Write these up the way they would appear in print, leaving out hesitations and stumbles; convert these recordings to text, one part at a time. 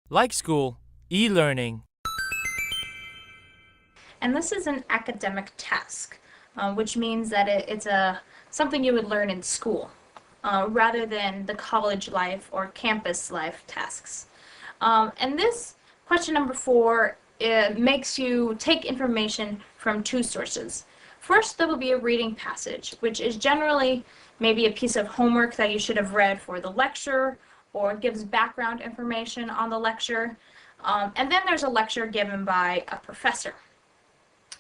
Like school, e-learning. And this is an academic task, which means that it's something you would learn in school, rather than the college life or campus life tasks. And this question number 4, it makes you take information from 2 sources. First, there will be a reading passage, which is generally maybe a piece of homework that you should have read for the lecture, or gives background information on the lecture. And then there's a lecture given by a professor.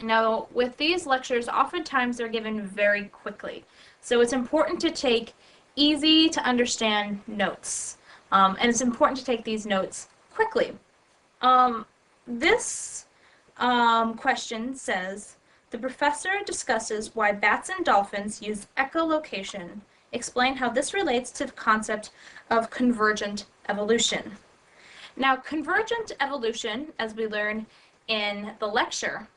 Now, with these lectures, oftentimes they're given very quickly. So it's important to take easy to understand notes. And it's important to take these notes quickly. This question says, the professor discusses why bats and dolphins use echolocation. Explain how this relates to the concept of convergent evolution. Now, convergent evolution, as we learn in the lecture,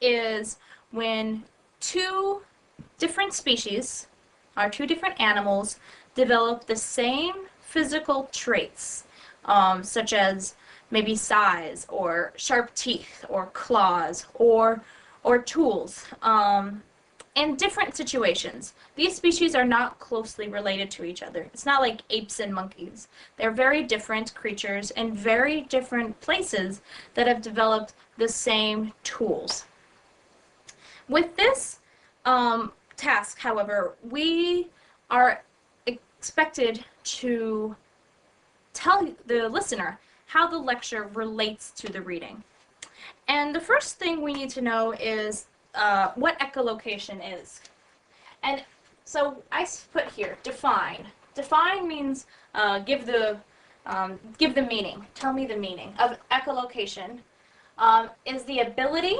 is when 2 different species, or 2 different animals, develop the same physical traits, such as maybe size, or sharp teeth, or claws, or tools, in different situations. These species are not closely related to each other. It's not like apes and monkeys. They're very different creatures in very different places that have developed the same tools. With this task, however, we are expected to tell the listener how the lecture relates to the reading. And the first thing we need to know is what echolocation is. And so I put here, define. Define means give the meaning. Tell me the meaning of echolocation. Is the ability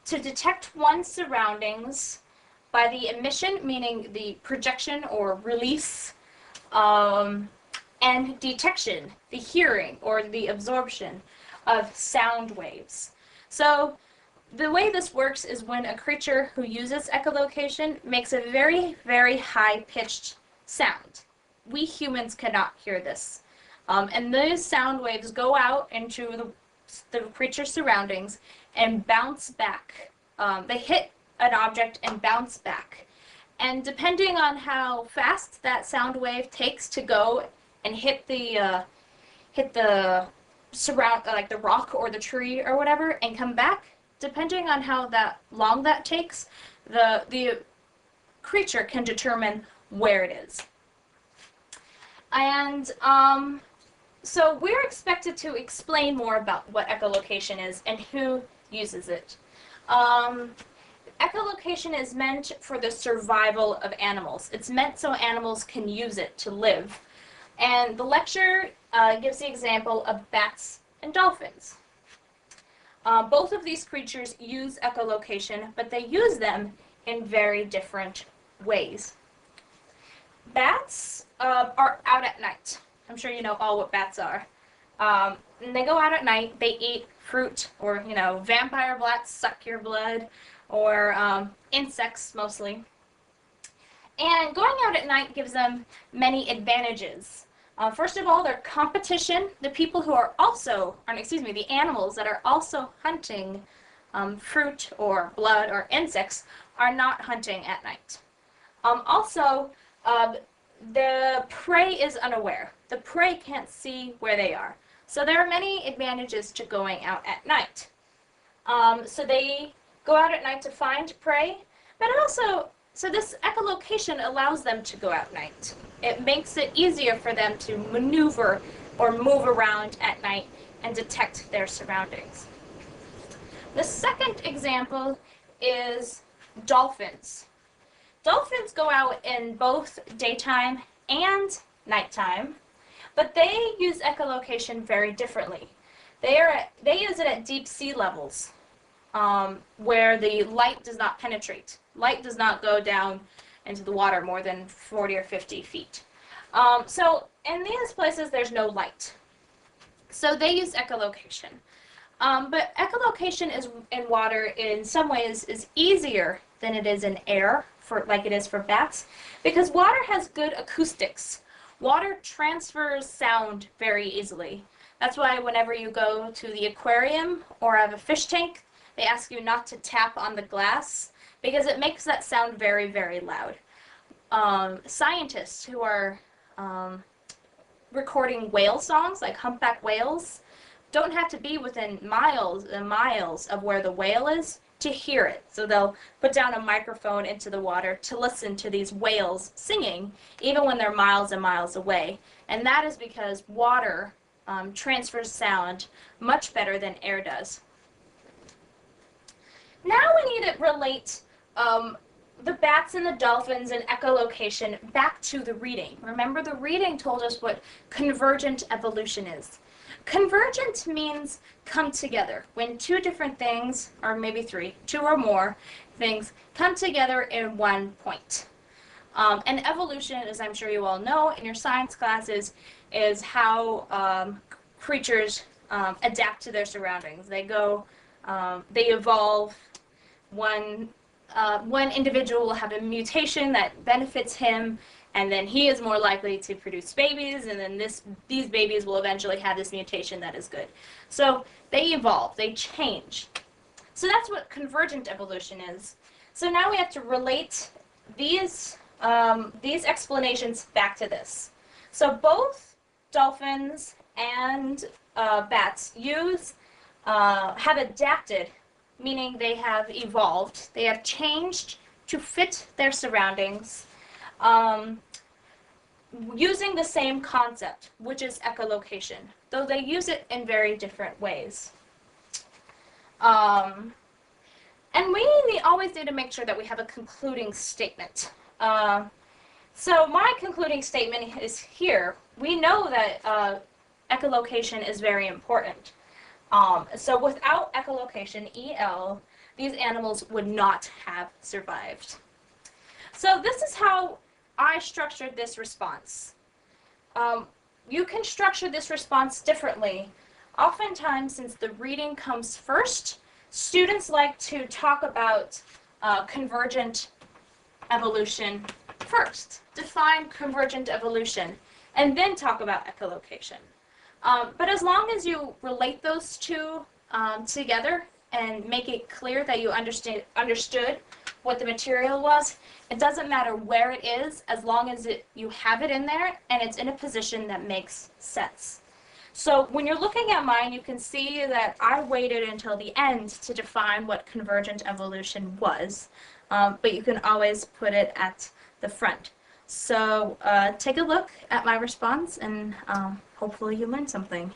to detect one's surroundings by the emission, meaning the projection or release, and detection, the hearing or the absorption of sound waves. So the way this works is when a creature who uses echolocation makes a very, very high-pitched sound. We humans cannot hear this. And those sound waves go out into the creature's surroundings and bounce back. They hit an object and bounce back. And depending on how fast that sound wave takes to go and hit the like the rock or the tree or whatever and come back, depending on how long that takes, the creature can determine where it is. And so we're expected to explain more about what echolocation is and who uses it. Echolocation is meant for the survival of animals. It's meant so animals can use it to live. And the lecture gives the example of bats and dolphins. Both of these creatures use echolocation, but they use them in very different ways. Bats are out at night. I'm sure you know all what bats are. And they go out at night, they eat fruit, or, vampire bats suck your blood, or insects mostly. And going out at night gives them many advantages. First of all, their competition, the people who are also, the animals that are also hunting fruit or blood or insects are not hunting at night. Also, the prey is unaware. The prey can't see where they are. So there are many advantages to going out at night. So they go out at night to find prey, but also, so this echolocation allows them to go out at night. It makes it easier for them to maneuver or move around at night and detect their surroundings. The second example is dolphins. Dolphins go out in both daytime and nighttime, but they use echolocation very differently. They use it at deep sea levels, where the light does not penetrate. Light does not go down into the water more than 40 or 50 feet. So in these places, there's no light. So they use echolocation. But echolocation in water in some ways is easier than it is in air, like it is for bats, because water has good acoustics. water transfers sound very easily. That's why whenever you go to the aquarium or have a fish tank, they ask you not to tap on the glass because it makes that sound very, very loud. Scientists who are recording whale songs, like humpback whales, don't have to be within miles and miles of where the whale is to hear it. So they'll put down a microphone into the water to listen to these whales singing, even when they're miles and miles away. And that is because water transfers sound much better than air does. Now we need to relate the bats and the dolphins and echolocation back to the reading. Remember, the reading told us what convergent evolution is. Convergent means come together. When two different things, or maybe three, two or more things, come together in one point. And evolution, as I'm sure you all know in your science classes, is how creatures adapt to their surroundings. They evolve. One individual will have a mutation that benefits him, and then he is more likely to produce babies, and then these babies will eventually have this mutation that is good. So they evolve, they change. So that's what convergent evolution is. So now we have to relate these explanations back to this. So both dolphins and bats have adapted, meaning they have evolved, they have changed to fit their surroundings, using the same concept, which is echolocation, though they use it in very different ways. And we always need to make sure that we have a concluding statement. So my concluding statement is here. We know that echolocation is very important. So without echolocation, EL, these animals would not have survived. So this is how I structured this response. You can structure this response differently. Oftentimes, since the reading comes first, students like to talk about convergent evolution first. Define convergent evolution, and then talk about echolocation. But as long as you relate those two together and make it clear that you understood what the material was, it doesn't matter where it is, as long as you have it in there and it's in a position that makes sense. So when you're looking at mine, you can see that I waited until the end to define what convergent evolution was, but you can always put it at the front. So take a look at my response, and hopefully you learned something.